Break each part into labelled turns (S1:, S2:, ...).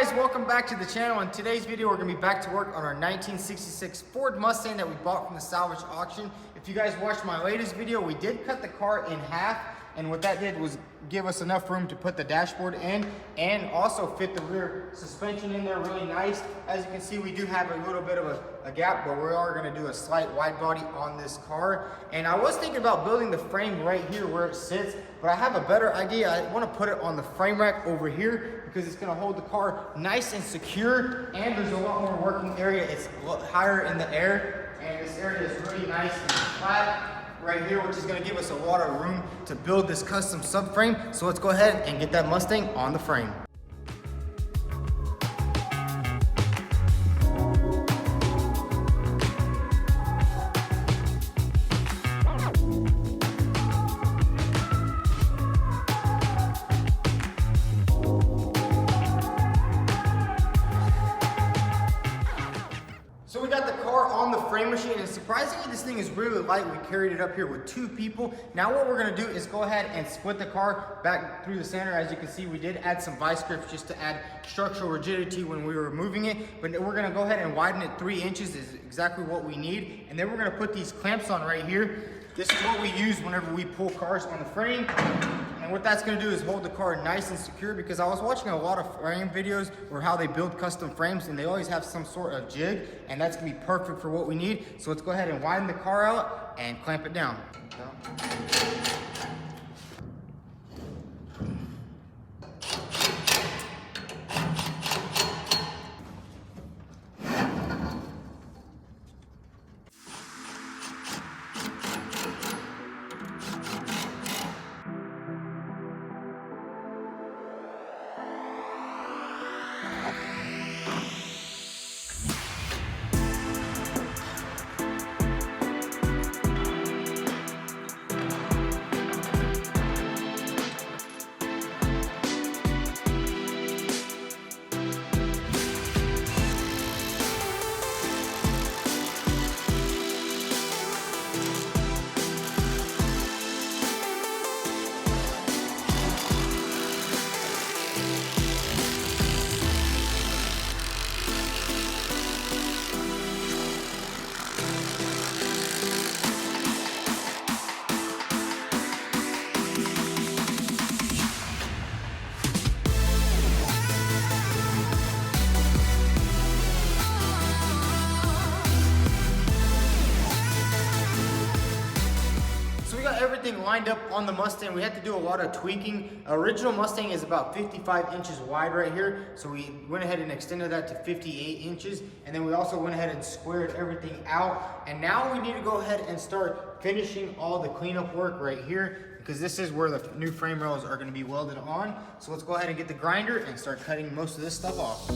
S1: guys, welcome back to the channel. In today's video, we're gonna be back to work on our 1966 Ford Mustang that we bought from the salvage auction. If you guys watched my latest video, we did cut the car in half, and what that did was give us enough room to put the dashboard in and also fit the rear suspension in there really nice. As you can see, we do have a little bit of a gap, but we are gonna do a slight wide body on this car. And I was thinking about building the frame right here where it sits, but I have a better idea. I wanna put it on the frame rack over here because it's gonna hold the car nice and secure, and there's a lot more working area. It's a lot higher in the air, and this area is really nice and flat right here, which is going to give us a lot of room to build this custom subframe. So let's go ahead and get that Mustang on the frame. So we got the car on the frame machine, and surprisingly this thing is really light. We carried it up here with 2 people. Now what we're gonna do is go ahead and split the car back through the center. As you can see, we did add some vice grips just to add structural rigidity when we were moving it, but we're gonna go ahead and widen it 3 inches is exactly what we need. And then we're gonna put these clamps on right here. This is what we use whenever we pull cars on the frame. And what that's gonna do is hold the car nice and secure, because I was watching a lot of frame videos or how they build custom frames, and they always have some sort of jig, and that's gonna be perfect for what we need. So let's go ahead and widen the car out and clamp it down. Everything lined up on the Mustang. We had to do a lot of tweaking. Original Mustang is about 55 inches wide right here, so we went ahead and extended that to 58 inches, and then we also went ahead and squared everything out. And now we need to go ahead and start finishing all the cleanup work right here, because this is where the new frame rails are going to be welded on. So let's go ahead and get the grinder and start cutting most of this stuff off.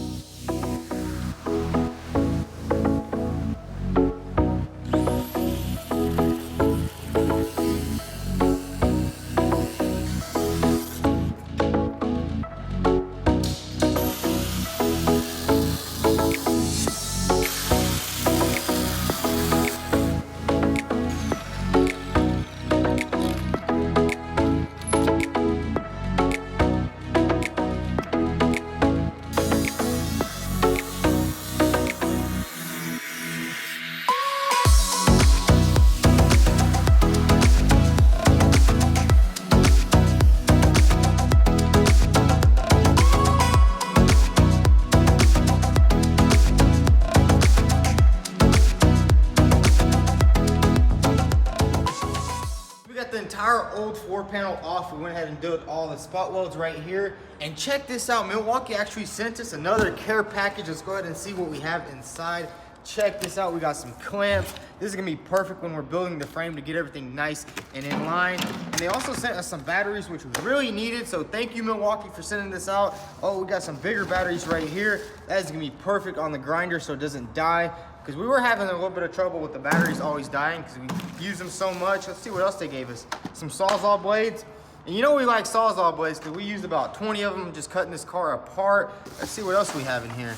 S1: The entire old floor panel off. We went ahead and did all the spot welds right here. And check this out, Milwaukee actually sent us another care package. Let's go ahead and see what we have inside. Check this out, we got some clamps. This is gonna be perfect when we're building the frame to get everything nice and in line. And they also sent us some batteries, which was really needed, so thank you, Milwaukee, for sending this out. Oh, we got some bigger batteries right here. That is gonna be perfect on the grinder so it doesn't die, because we were having a little bit of trouble with the batteries always dying because we use them so much. Let's see what else they gave us. Some Sawzall blades. And you know we like Sawzall blades because we used about 20 of them just cutting this car apart. Let's see what else we have in here.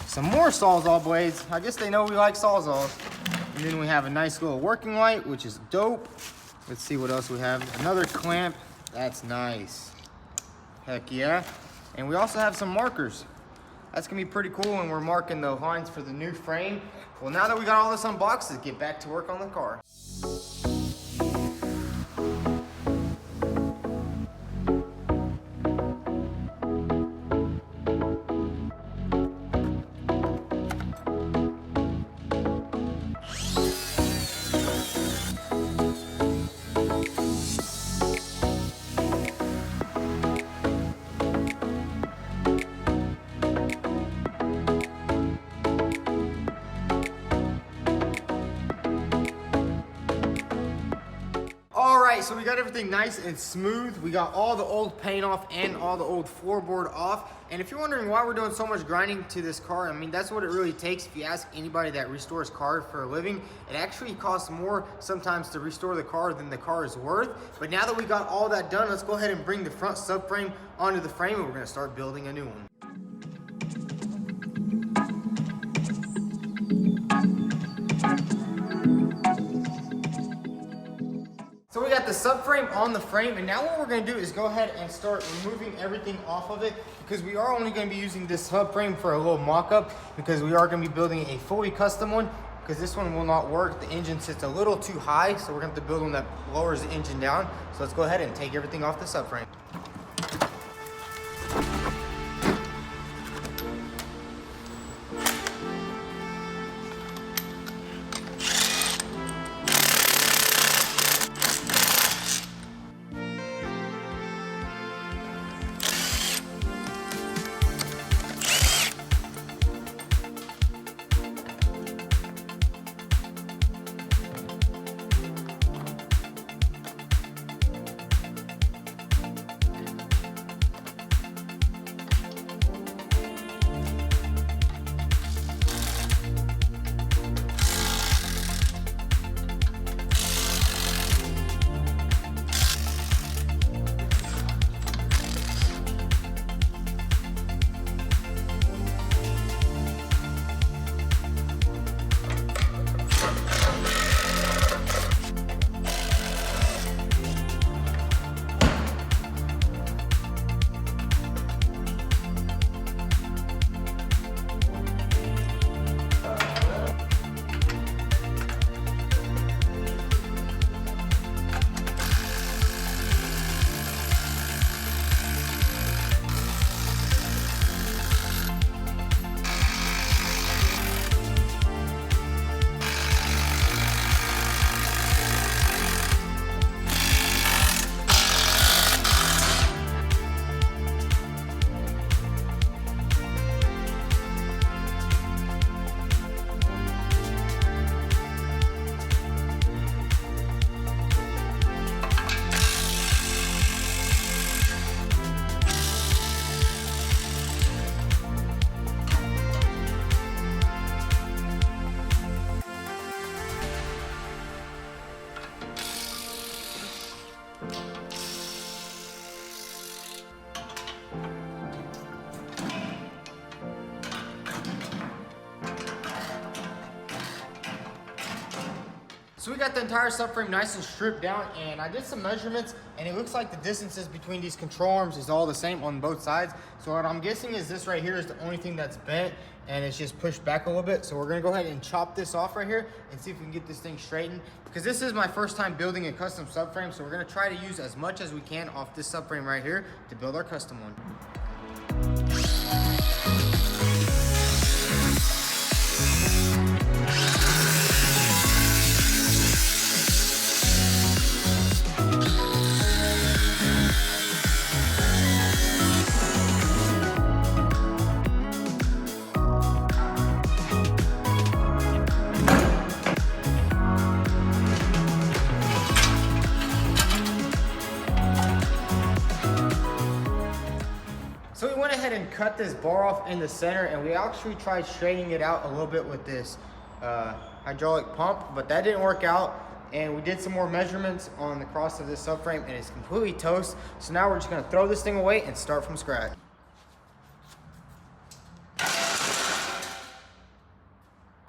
S1: Some more Sawzall blades. I guess they know we like Sawzalls. And then we have a nice little working light, which is dope. Let's see what else we have. Another clamp. That's nice. Heck yeah. And we also have some markers. That's gonna be pretty cool, and we're marking the lines for the new frame. Well, now that we got all this unboxed, let's get back to work on the car. Alright, so we got everything nice and smooth. We got all the old paint off and all the old floorboard off. And if you're wondering why we're doing so much grinding to this car, I mean, that's what it really takes. If you ask anybody that restores cars for a living, it actually costs more sometimes to restore the car than the car is worth. But now that we got all that done, let's go ahead and bring the front subframe onto the frame, and we're gonna start building a new one. So we got the subframe on the frame, and now what we're gonna do is go ahead and start removing everything off of it, because we are only gonna be using this subframe for a little mock-up, because we are gonna be building a fully custom one, because this one will not work. The engine sits a little too high, so we're gonna have to build one that lowers the engine down. So let's go ahead and take everything off the subframe. So we got the entire subframe nice and stripped down, and I did some measurements, and it looks like the distances between these control arms is all the same on both sides. So what I'm guessing is this right here is the only thing that's bent, and it's just pushed back a little bit. So we're gonna go ahead and chop this off right here and see if we can get this thing straightened, because this is my first time building a custom subframe. So we're gonna try to use as much as we can off this subframe right here to build our custom one. So we went ahead and cut this bar off in the center, and we actually tried straightening it out a little bit with this hydraulic pump, but that didn't work out. And we did some more measurements on the cross of this subframe, and it's completely toast. So now we're just gonna throw this thing away and start from scratch.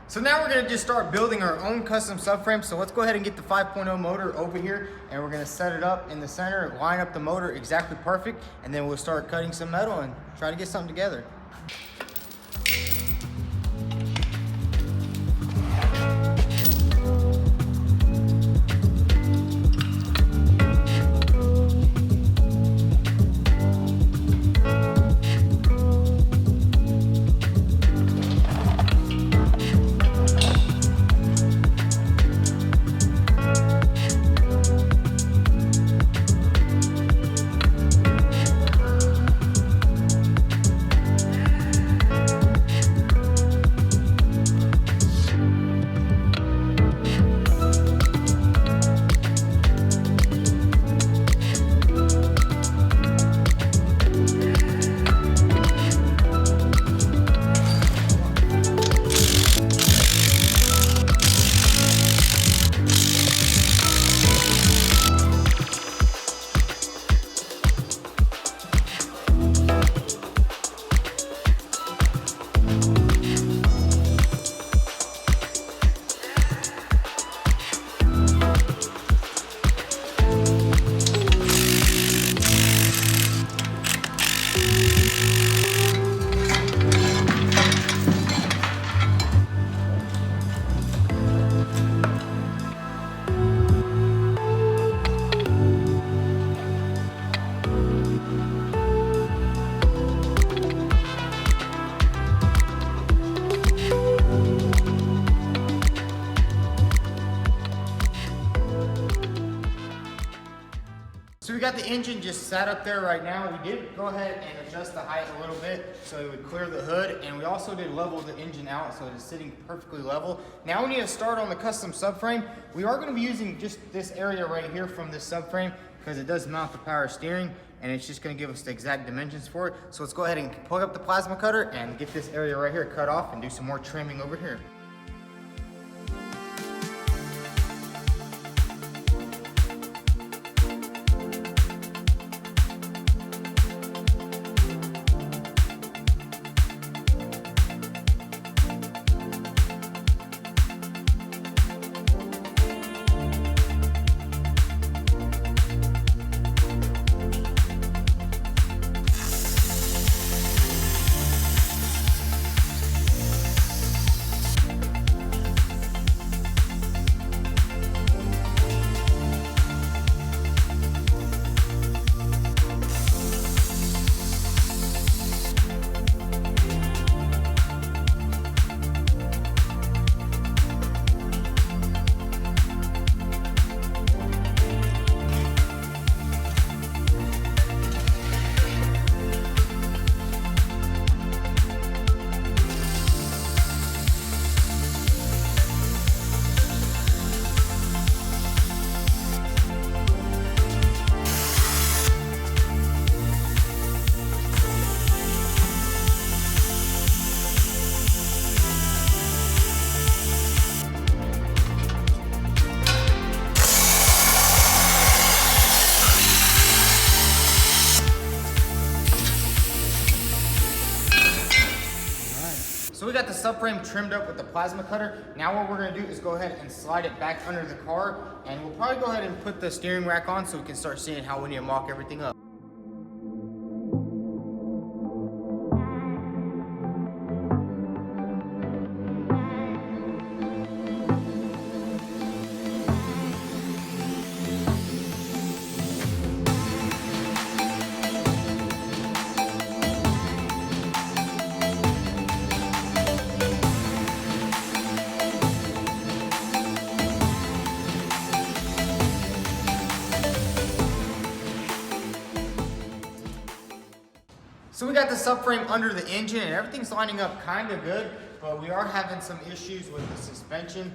S1: So now we're gonna just start building our own custom subframe. So let's go ahead and get the 5.0 motor over here, and we're gonna set it up in the center, line up the motor exactly perfect, and then we'll start cutting some metal and try to get something together. So we got the engine just sat up there right now. We did go ahead and adjust the height a little bit so it would clear the hood, and we also did level the engine out so it is sitting perfectly level. Now we need to start on the custom subframe. We are going to be using just this area right here from this subframe because it does mount the power steering, and it's just going to give us the exact dimensions for it. So let's go ahead and plug up the plasma cutter and get this area right here cut off and do some more trimming over here. So we got the subframe trimmed up with the plasma cutter. Now what we're gonna do is go ahead and slide it back under the car, and we'll probably go ahead and put the steering rack on so we can start seeing how we need to mock everything up. So we got the subframe under the engine and everything's lining up kind of good, but we are having some issues with the suspension.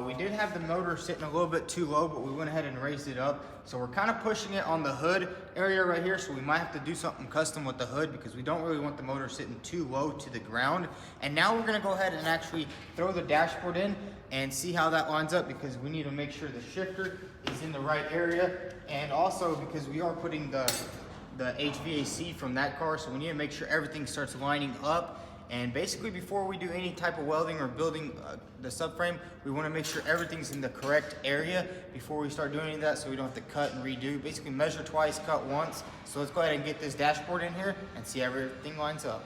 S1: We did have the motor sitting a little bit too low, but we went ahead and raised it up. So we're kind of pushing it on the hood area right here, so we might have to do something custom with the hood because we don't really want the motor sitting too low to the ground. And now we're gonna go ahead and actually throw the dashboard in and see how that lines up, because we need to make sure the shifter is in the right area, and also because we are putting the HVAC from that car, so we need to make sure everything starts lining up. And basically before we do any type of welding or building the subframe, we want to make sure everything's in the correct area before we start doing any of that, so we don't have to cut and redo. Basically measure twice, cut once. So let's go ahead and get this dashboard in here and see how everything lines up.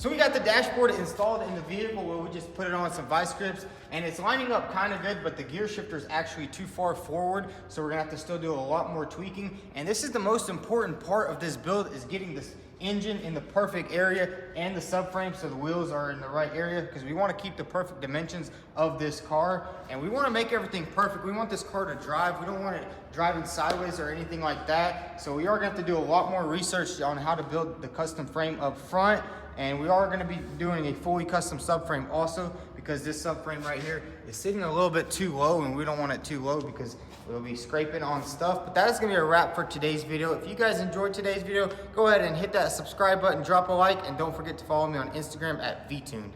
S1: So we got the dashboard installed in the vehicle where we just put it on some vice grips, and it's lining up kind of good, but the gear shifter is actually too far forward, so we're gonna have to still do a lot more tweaking. And this is the most important part of this build, is getting this engine in the perfect area and the subframe so the wheels are in the right area, because we want to keep the perfect dimensions of this car, and we want to make everything perfect. We want this car to drive. We don't want it driving sideways or anything like that. So we are going to have to do a lot more research on how to build the custom frame up front, and we are going to be doing a fully custom subframe also, because this subframe right here is sitting a little bit too low, and we don't want it too low because we'll be scraping on stuff. But that is gonna be a wrap for today's video. If you guys enjoyed today's video, go ahead and hit that subscribe button, drop a like, and don't forget to follow me on Instagram at vtuned.